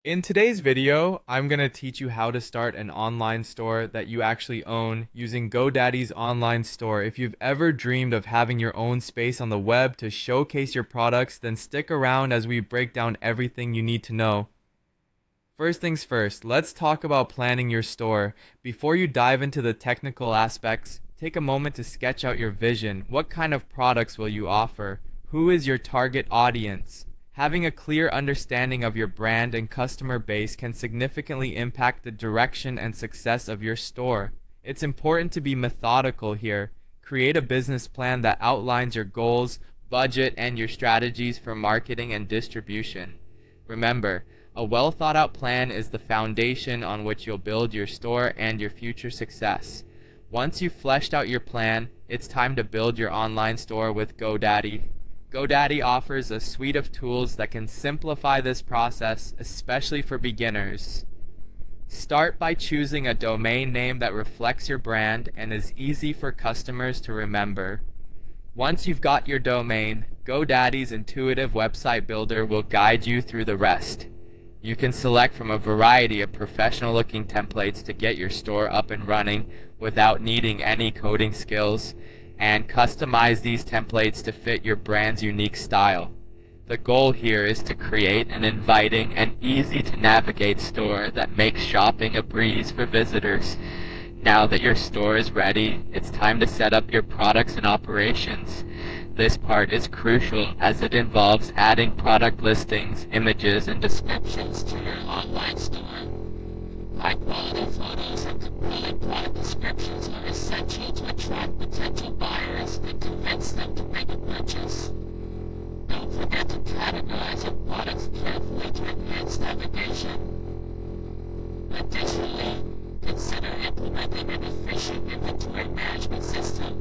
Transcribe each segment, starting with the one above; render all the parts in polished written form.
In today's video, I'm going to teach you how to start an online store that you actually own using GoDaddy's online store. If you've ever dreamed of having your own space on the web to showcase your products, then stick around as we break down everything you need to know. First things first, let's talk about planning your store. Before you dive into the technical aspects, take a moment to sketch out your vision. What kind of products will you offer? Who is your target audience? Having a clear understanding of your brand and customer base can significantly impact the direction and success of your store. It's important to be methodical here. Create a business plan that outlines your goals, budget, and your strategies for marketing and distribution. Remember, a well thought out plan is the foundation on which you'll build your store and your future success. Once you've fleshed out your plan, it's time to build your online store with GoDaddy. GoDaddy offers a suite of tools that can simplify this process, especially for beginners. Start by choosing a domain name that reflects your brand and is easy for customers to remember. Once you've got your domain, GoDaddy's intuitive website builder will guide you through the rest. You can select from a variety of professional-looking templates to get your store up and running without needing any coding skills, and customize these templates to fit your brand's unique style. The goal here is to create an inviting and easy-to-navigate store that makes shopping a breeze for visitors. Now that your store is ready, it's time to set up your products and operations. This part is crucial as it involves adding product listings, images, and descriptions to your online store. High-quality photos and compelling product descriptions are essential to attract potential buyers and convince them to make a purchase. Don't forget to categorize your products carefully to enhance navigation. Additionally, consider implementing an efficient inventory management system,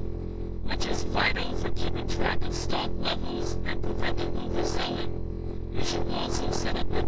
which is vital for keeping track of stock levels and preventing overselling. You should also set up your